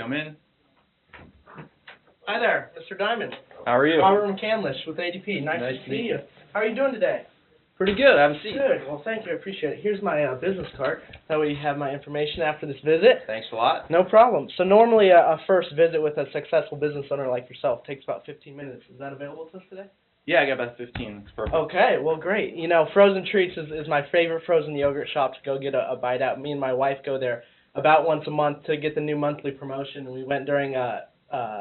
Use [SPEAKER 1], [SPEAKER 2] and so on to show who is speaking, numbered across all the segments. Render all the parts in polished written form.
[SPEAKER 1] come in.
[SPEAKER 2] Hi there, Mr. Diamond.
[SPEAKER 1] How are you?
[SPEAKER 2] Robert McCandlish with ADP. Nice to see you. How are you doing today?
[SPEAKER 1] Pretty good. Have a seat.
[SPEAKER 2] Good. Well, thank you. I appreciate it. Here's my business card. That way you have my information after this visit.
[SPEAKER 1] Thanks a lot.
[SPEAKER 2] No problem. So normally a first visit with a successful business owner like yourself takes about 15 minutes. Is that available to us today?
[SPEAKER 1] Yeah, I got about 15. It's perfect.
[SPEAKER 2] Okay, well, great. You know, Frozen Treats is my favorite frozen yogurt shop to go get a bite out. Me and my wife go there about once a month to get the new monthly promotion. We went during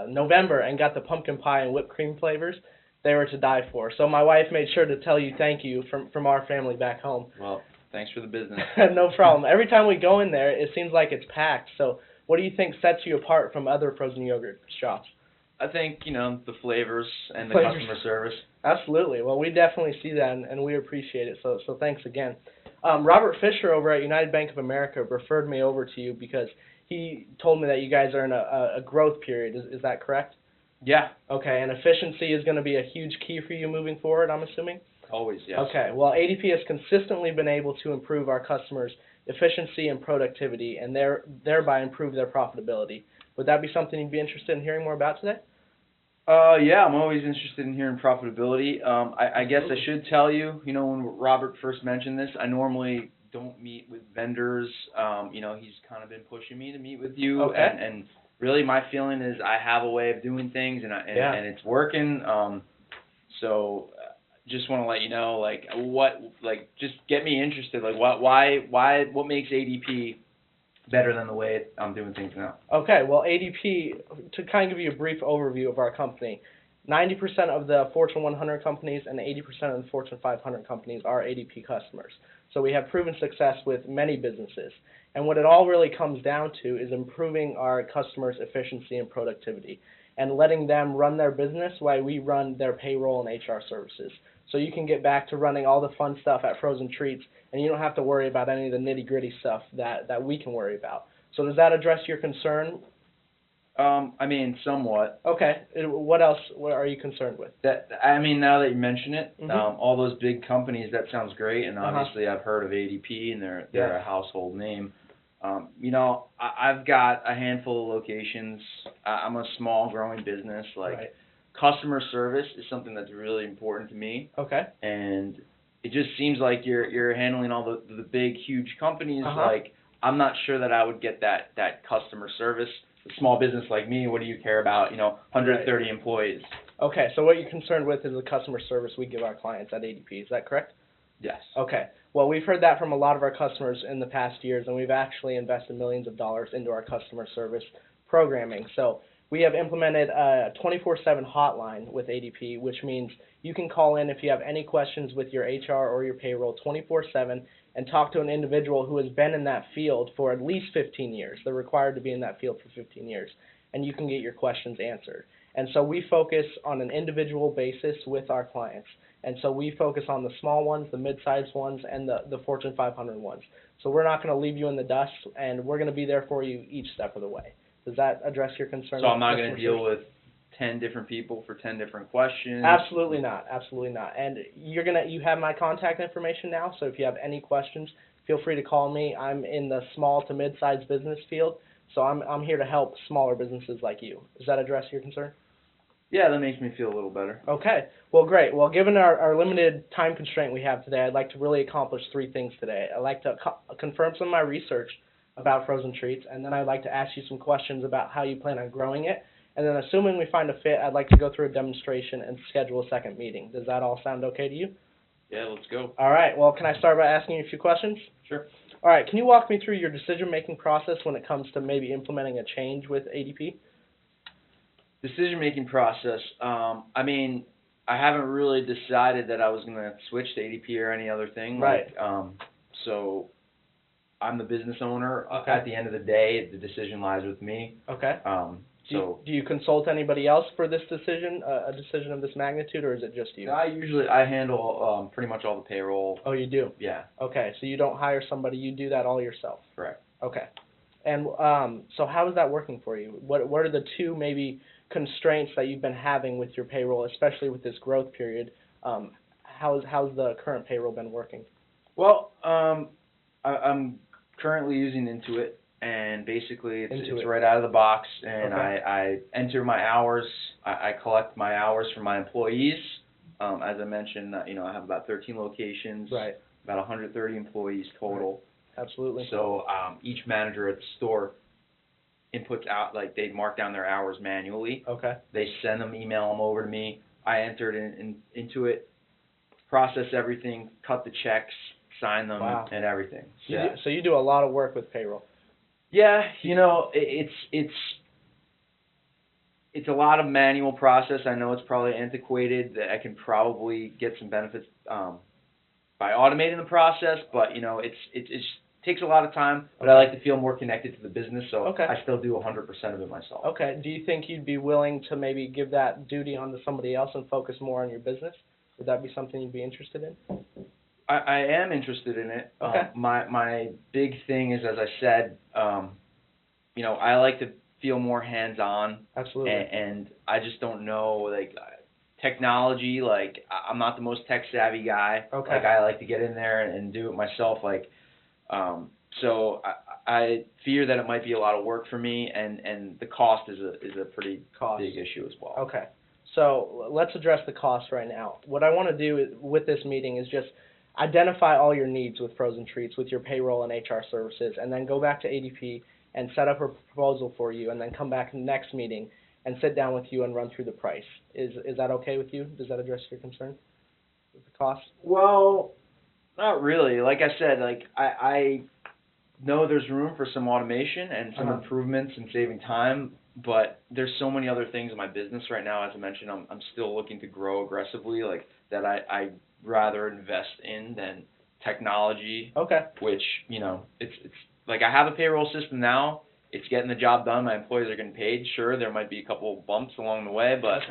[SPEAKER 2] November and got the pumpkin pie and whipped cream flavors. They were to die for. So my wife made sure to tell you thank you from our family back home.
[SPEAKER 1] Well, thanks for the business.
[SPEAKER 2] No problem. Every time we go in there, it seems like it's packed. So what do you think sets you apart from other frozen yogurt shops?
[SPEAKER 1] I think, the flavors and the
[SPEAKER 2] Flavors.
[SPEAKER 1] customer service.
[SPEAKER 2] Absolutely. Well, we definitely see that, and we appreciate it. So thanks again. Robert Fisher over at United Bank of America referred me over to you because he told me that you guys are in a growth period. Is that correct?
[SPEAKER 1] Yeah.
[SPEAKER 2] Okay, and efficiency is going to be a huge key for you moving forward, I'm assuming?
[SPEAKER 1] Always, yes.
[SPEAKER 2] Okay, well, ADP has consistently been able to improve our customers' efficiency and productivity and thereby improve their profitability. Would that be something you'd be interested in hearing more about today?
[SPEAKER 1] Yeah, I'm always interested in hearing profitability. I guess I should tell you, when Robert first mentioned this, I normally don't meet with vendors. He's kind of been pushing me to meet with you.
[SPEAKER 2] Okay.
[SPEAKER 1] And really my feeling is I have a way of doing things and it's working. So just want to let you know, just get me interested. What makes ADP better than the way I'm doing things now?
[SPEAKER 2] Okay, well, ADP, to kind of give you a brief overview of our company, 90% of the Fortune 100 companies and 80% of the Fortune 500 companies are ADP customers. So we have proven success with many businesses. And what it all really comes down to is improving our customers' efficiency and productivity and letting them run their business while we run their payroll and HR services. So you can get back to running all the fun stuff at Frozen Treats, and you don't have to worry about any of the nitty-gritty stuff that we can worry about. So does that address your concern?
[SPEAKER 1] Somewhat.
[SPEAKER 2] Okay. What else are you concerned with?
[SPEAKER 1] Now that you mention it,
[SPEAKER 2] Mhm.
[SPEAKER 1] all those big companies, that sounds great, and obviously I've heard of ADP, and they're a household name. I've got a handful of locations. I'm a small, growing business.
[SPEAKER 2] Right.
[SPEAKER 1] Customer service is something that's really important to me.
[SPEAKER 2] Okay.
[SPEAKER 1] And it just seems like you're handling all the big, huge companies. I'm not sure that I would get that customer service. A small business like me, what do you care about? 130 employees.
[SPEAKER 2] Okay, so what you're concerned with is the customer service we give our clients at ADP. Is that correct?
[SPEAKER 1] Yes.
[SPEAKER 2] Okay. Well, we've heard that from a lot of our customers in the past years, and we've actually invested millions of dollars into our customer service programming. So we have implemented a 24/7 hotline with ADP, which means you can call in if you have any questions with your HR or your payroll 24/7 and talk to an individual who has been in that field for at least 15 years. They're required to be in that field for 15 years, and you can get your questions answered. And so we focus on an individual basis with our clients. And so we focus on the small ones, the mid-sized ones, and the Fortune 500 ones. So we're not going to leave you in the dust, and we're going to be there for you each step of the way. Does that address your concern?
[SPEAKER 1] So I'm not going to deal with 10 different people for 10 different questions?
[SPEAKER 2] Absolutely not. Absolutely not. And you have my contact information now, so if you have any questions, feel free to call me. I'm in the small to mid-sized business field, so I'm here to help smaller businesses like you. Does that address your concern?
[SPEAKER 1] Yeah, that makes me feel a little better.
[SPEAKER 2] Okay. Well, great. Well, given our limited time constraint we have today, I'd like to really accomplish three things today. I'd like to confirm some of my research about Frozen Treats, and then I'd like to ask you some questions about how you plan on growing it. And then assuming we find a fit, I'd like to go through a demonstration and schedule a second meeting. Does that all sound okay to you?
[SPEAKER 1] Yeah, let's go.
[SPEAKER 2] All right. Well, can I start by asking you a few questions?
[SPEAKER 1] Sure.
[SPEAKER 2] All right. Can you walk me through your decision-making process when it comes to maybe implementing a change with ADP?
[SPEAKER 1] Decision-making process. I haven't really decided that I was going to switch to ADP or any other thing.
[SPEAKER 2] Right.
[SPEAKER 1] So I'm the business owner.
[SPEAKER 2] Okay.
[SPEAKER 1] At the end of the day, the decision lies with me.
[SPEAKER 2] Okay.
[SPEAKER 1] So
[SPEAKER 2] do you consult anybody else for this decision, a decision of this magnitude, or is it just you?
[SPEAKER 1] I handle pretty much all the payroll.
[SPEAKER 2] Oh, you do?
[SPEAKER 1] Yeah.
[SPEAKER 2] Okay, so you don't hire somebody, you do that all yourself?
[SPEAKER 1] Correct.
[SPEAKER 2] Okay. And so how is that working for you? What are the two maybe constraints that you've been having with your payroll, especially with this growth period? How's the current payroll been working?
[SPEAKER 1] Well, I'm currently using Intuit, and basically it's
[SPEAKER 2] It.
[SPEAKER 1] right out of the box, and
[SPEAKER 2] Okay.
[SPEAKER 1] I enter my hours. I collect my hours from my employees. As I mentioned, I have about 13 locations,
[SPEAKER 2] Right.
[SPEAKER 1] about 130 employees total.
[SPEAKER 2] Right. Absolutely.
[SPEAKER 1] So each manager at the store inputs out, like they mark down their hours manually.
[SPEAKER 2] Okay.
[SPEAKER 1] They send them, email them over to me. I enter it into it, process everything, cut the checks, sign them,
[SPEAKER 2] Wow.
[SPEAKER 1] and everything.
[SPEAKER 2] So you do a lot of work with payroll.
[SPEAKER 1] Yeah, it's a lot of manual process. I know it's probably antiquated. That I can probably get some benefits by automating the process, but it takes a lot of time. But I like to feel more connected to the business, so
[SPEAKER 2] Okay.
[SPEAKER 1] I still do 100% of it myself.
[SPEAKER 2] Okay. Do you think you'd be willing to maybe give that duty onto somebody else and focus more on your business? Would that be something you'd be interested in?
[SPEAKER 1] I am interested in it.
[SPEAKER 2] Okay.
[SPEAKER 1] My big thing is, as I said, I like to feel more hands-on.
[SPEAKER 2] Absolutely.
[SPEAKER 1] And I just don't know, like, technology, like, I'm not the most tech-savvy guy.
[SPEAKER 2] Okay.
[SPEAKER 1] Like, I like to get in there and do it myself, like, so I fear that it might be a lot of work for me, and the cost is a pretty big issue as well.
[SPEAKER 2] Okay. So let's address the cost right now. What I want to do with this meeting is just identify all your needs with Frozen Treats, with your payroll and HR services, and then go back to ADP and set up a proposal for you, and then come back next meeting and sit down with you and run through the price. Is that okay with you? Does that address your concern with the cost?
[SPEAKER 1] Well, not really. Like I said, like I know there's room for some automation and some improvements and saving time, but there's so many other things in my business right now. As I mentioned, I'm still looking to grow aggressively, like that I rather invest in than technology.
[SPEAKER 2] Okay.
[SPEAKER 1] Which it's like I have a payroll system now. It's getting the job done. My employees are getting paid. Sure, there might be a couple of bumps along the way, but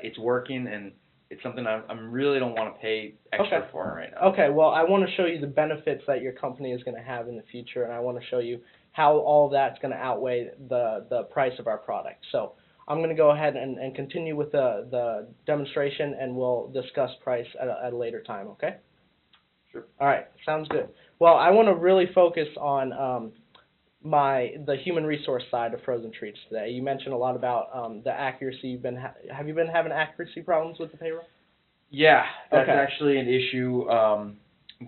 [SPEAKER 1] it's working, and it's something I really don't want to pay extra for right now.
[SPEAKER 2] Okay, well, I want to show you the benefits that your company is going to have in the future, and I want to show you how all of that's going to outweigh the price of our product. So I'm going to go ahead and continue with the demonstration, and we'll discuss price at a later time, okay?
[SPEAKER 1] Sure.
[SPEAKER 2] All right, sounds good. Well, I want to really focus on the human resource side of Frozen Treats today. You mentioned a lot about the accuracy. Have you been having accuracy problems with the payroll?
[SPEAKER 1] Yeah, that's actually an issue. I'm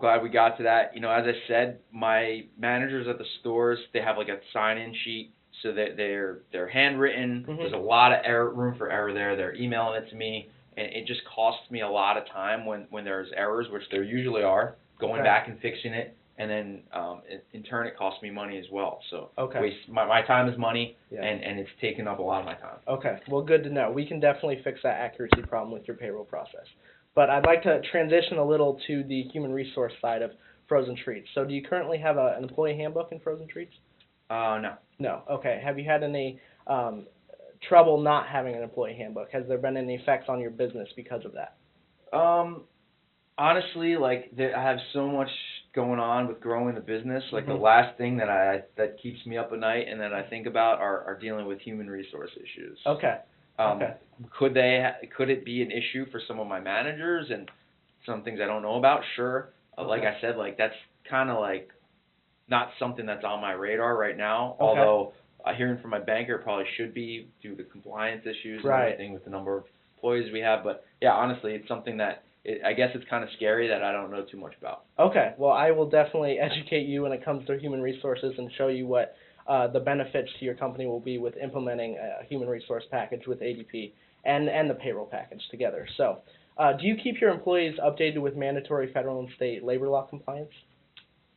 [SPEAKER 1] glad we got to that. As I said, my managers at the stores, they have like a sign-in sheet, so that they're handwritten. There's a lot of room for error there. They're emailing it to me, and it just costs me a lot of time when there's errors, which there usually are, going back and fixing it. And then in turn, it costs me money as well. So my time is money, and it's taking up a lot of my time. Okay,
[SPEAKER 2] well, good to know. We can definitely fix that accuracy problem with your payroll process. But I'd like to transition a little to the human resource side of Frozen Treats. So do you currently have an employee handbook in Frozen Treats?
[SPEAKER 1] No.
[SPEAKER 2] No, okay. Have you had any trouble not having an employee handbook? Has there been any effects on your business because of that?
[SPEAKER 1] Honestly, like I have so much going on with growing the business. Like the last thing that keeps me up at night and that I think about are dealing with human resource issues.
[SPEAKER 2] Okay.
[SPEAKER 1] Could it be an issue for some of my managers and some things I don't know about? Sure. Like I said, like that's kind of like not something that's on my radar right now. Although hearing from my banker, it probably should be due to the compliance issues and everything with the number of employees we have. But yeah, honestly, it's something that I guess it's kind of scary that I don't know too much about. Okay, well, I will definitely educate you when it comes to human resources and show you what the benefits to your company will be with implementing a human resource package with ADP and the payroll package together. So, do you keep your employees updated with mandatory federal and state labor law compliance?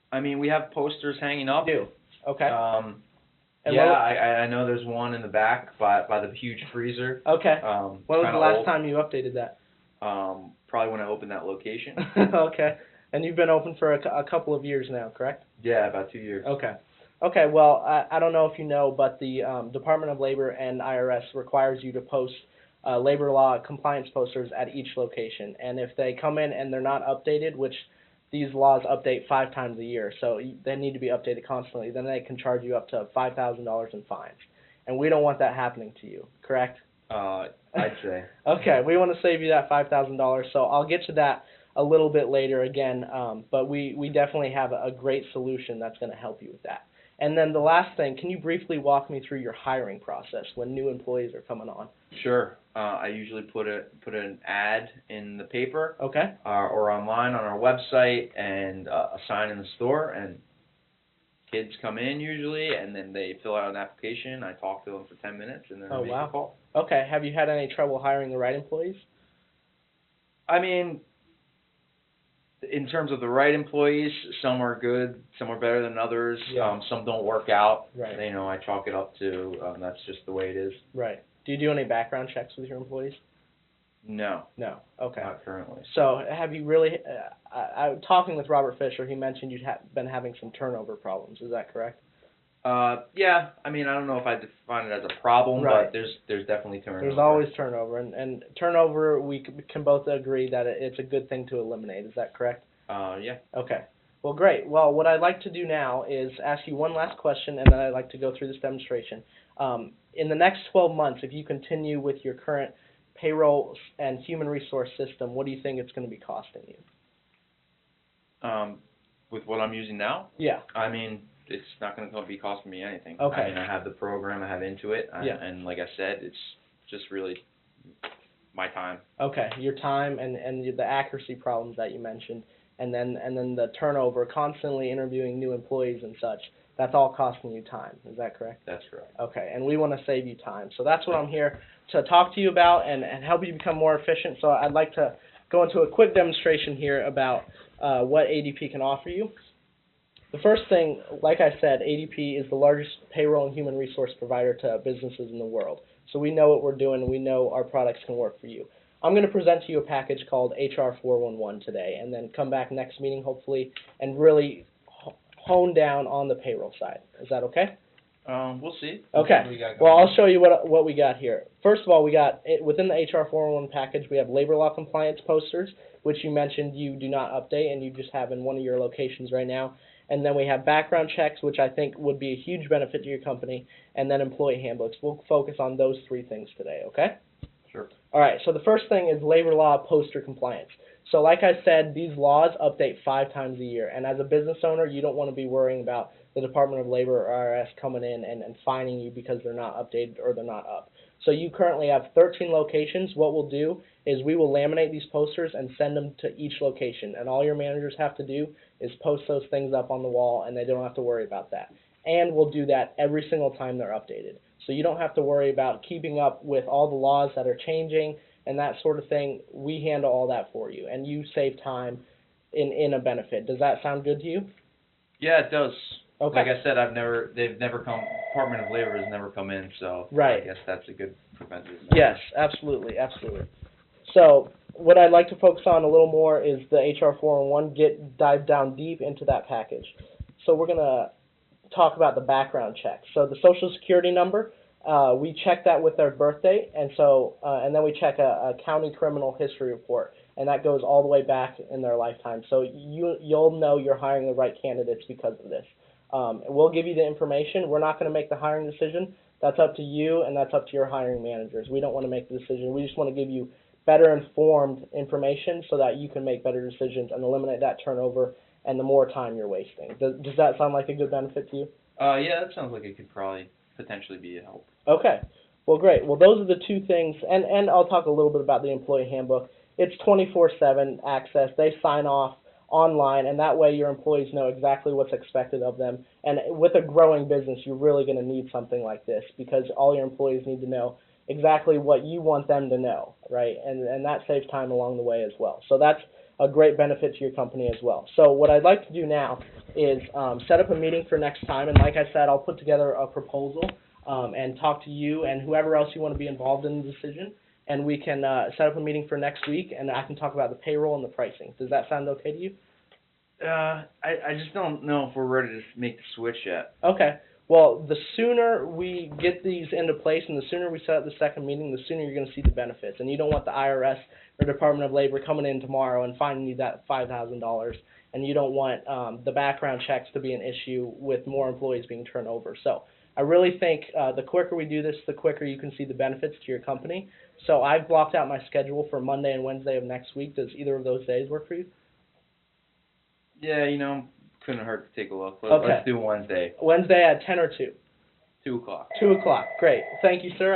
[SPEAKER 1] I mean, we have posters hanging up. You do? Okay. I know there's one in the back by the huge freezer. Okay. When was the last time you updated that? Probably when I opened that location. Okay. And you've been open for a couple of years now, correct? Yeah, about 2 years. Okay. Okay, well, I don't know if you know, but the Department of Labor and IRS requires you to post labor law compliance posters at each location. And if they come in and they're not updated, which these laws update 5 times a year, so they need to be updated constantly, then they can charge you up to $5,000 in fines. And we don't want that happening to you, correct? I'd say. Okay, we want to save you that $5,000, so I'll get to that
[SPEAKER 2] a little bit later again, but we definitely have a great solution that's going to help you with that. And then the last thing, can you briefly walk me through your hiring process when new employees are coming on?
[SPEAKER 1] Sure. I usually put an ad in the paper,
[SPEAKER 2] Okay.
[SPEAKER 1] Or online on our website, and a sign in the store, and kids come in usually, and then they fill out an application. I talk to them for 10 minutes, and then I make a call.
[SPEAKER 2] Okay. Have you had any trouble hiring the right employees?
[SPEAKER 1] I mean, in terms of the right employees, some are good, some are better than others.
[SPEAKER 2] Yeah.
[SPEAKER 1] Some don't work out.
[SPEAKER 2] Right.
[SPEAKER 1] You know, I chalk it up to that's just the way it is.
[SPEAKER 2] Right. Do you do any background checks with your employees?
[SPEAKER 1] No.
[SPEAKER 2] No. Okay.
[SPEAKER 1] Not currently.
[SPEAKER 2] So have you really? Talking with Robert Fisher, he mentioned you'd been having some turnover problems. Is that correct?
[SPEAKER 1] Yeah. I mean, I don't know if I define it as a problem,
[SPEAKER 2] Right.
[SPEAKER 1] but there's definitely turnover.
[SPEAKER 2] There's always turnover, and turnover, we can both agree that it's a good thing to eliminate. Is that correct?
[SPEAKER 1] Yeah.
[SPEAKER 2] Okay. Well, great. Well, what I'd like to do now is ask you one last question, and then I'd like to go through this demonstration. In the next 12 months, if you continue with your current payroll and human resource system, what do you think it's going to be costing you?
[SPEAKER 1] With what I'm using now?
[SPEAKER 2] Yeah.
[SPEAKER 1] I mean, it's not going to be costing me anything.
[SPEAKER 2] Okay.
[SPEAKER 1] I mean, I have the program, I have Intuit,
[SPEAKER 2] Yeah.
[SPEAKER 1] and like I said, it's just really my time.
[SPEAKER 2] Okay, your time and the accuracy problems that you mentioned, and then the turnover, constantly interviewing new employees and such. That's all costing you time. Is that correct?
[SPEAKER 1] That's correct.
[SPEAKER 2] Okay, and we want to save you time. So that's what I'm here to talk to you about and help you become more efficient. So I'd like to go into a quick demonstration here about what ADP can offer you. The first thing, like I said, ADP is the largest payroll and human resource provider to businesses in the world. So we know what we're doing, and we know our products can work for you. I'm going to present to you a package called HR 411 today, and then come back next meeting, hopefully, and really hone down on the payroll side. Is that okay?
[SPEAKER 1] We'll see.
[SPEAKER 2] Okay. Well, I'll show you what we got here. First of all, we got within the HR 411 package, we have labor law compliance posters, which you mentioned you do not update, and you just have in one of your locations right now. And then we have background checks, which I think would be a huge benefit to your company, and then employee handbooks. We'll focus on those three things today, okay?
[SPEAKER 1] Sure.
[SPEAKER 2] All right, so the first thing is labor law poster compliance. So like I said, these laws update 5 times a year, and as a business owner, you don't want to be worrying about the Department of Labor or IRS coming in and fining you because they're not updated or they're not up. So you currently have 13 locations. What we'll do is we will laminate these posters and send them to each location, and all your managers have to do is post those things up on the wall, and they don't have to worry about that. And we'll do that every single time they're updated. So you don't have to worry about keeping up with all the laws that are changing and that sort of thing. We handle all that for you, and you save time in a benefit. Does that sound good to you?
[SPEAKER 1] Yeah, it does.
[SPEAKER 2] Okay.
[SPEAKER 1] Like I said, they've never come, Department of Labor has never come in, so
[SPEAKER 2] right.
[SPEAKER 1] I guess that's a good preventative measure.
[SPEAKER 2] Yes, absolutely, absolutely. So what I'd like to focus on a little more is the HR 411, dive down deep into that package. So we're going to talk about the background check. So the Social Security number, we check that with their birthday, and so and then we check a county criminal history report, and that goes all the way back in their lifetime. So you'll know you're hiring the right candidates because of this. We'll give you the information. We're not going to make the hiring decision. That's up to you, and that's up to your hiring managers. We don't want to make the decision. We just want to give you better informed information so that you can make better decisions and eliminate that turnover and the more time you're wasting. Does that sound like a good benefit to you?
[SPEAKER 1] Yeah, that sounds like it could probably potentially be a help.
[SPEAKER 2] Okay. Well, great. Well, those are the two things, and I'll talk a little bit about the employee handbook. It's 24/7 access. They sign off online, and that way your employees know exactly what's expected of them. And with a growing business, you're really going to need something like this because all your employees need to know exactly what you want them to know, right? And that saves time along the way as well. So that's a great benefit to your company as well. So what I'd like to do now is set up a meeting for next time, and like I said, I'll put together a proposal and talk to you and whoever else you want to be involved in the decision, and we can set up a meeting for next week, and I can talk about the payroll and the pricing. Does that sound okay to you?
[SPEAKER 1] I just don't know if we're ready to make the switch yet.
[SPEAKER 2] Okay. Well, the sooner we get these into place and the sooner we set up the second meeting, the sooner you're going to see the benefits. And you don't want the IRS or Department of Labor coming in tomorrow and finding you that $5,000 and you don't want the background checks to be an issue with more employees being turned over. So I really think the quicker we do this, the quicker you can see the benefits to your company. So I've blocked out my schedule for Monday and Wednesday of next week. Does either of those days work for you?
[SPEAKER 1] Yeah, couldn't hurt to take a look.
[SPEAKER 2] Okay.
[SPEAKER 1] Let's do Wednesday.
[SPEAKER 2] Wednesday at 10 or 2?
[SPEAKER 1] 2 o'clock.
[SPEAKER 2] 2 o'clock. Great. Thank you, sir.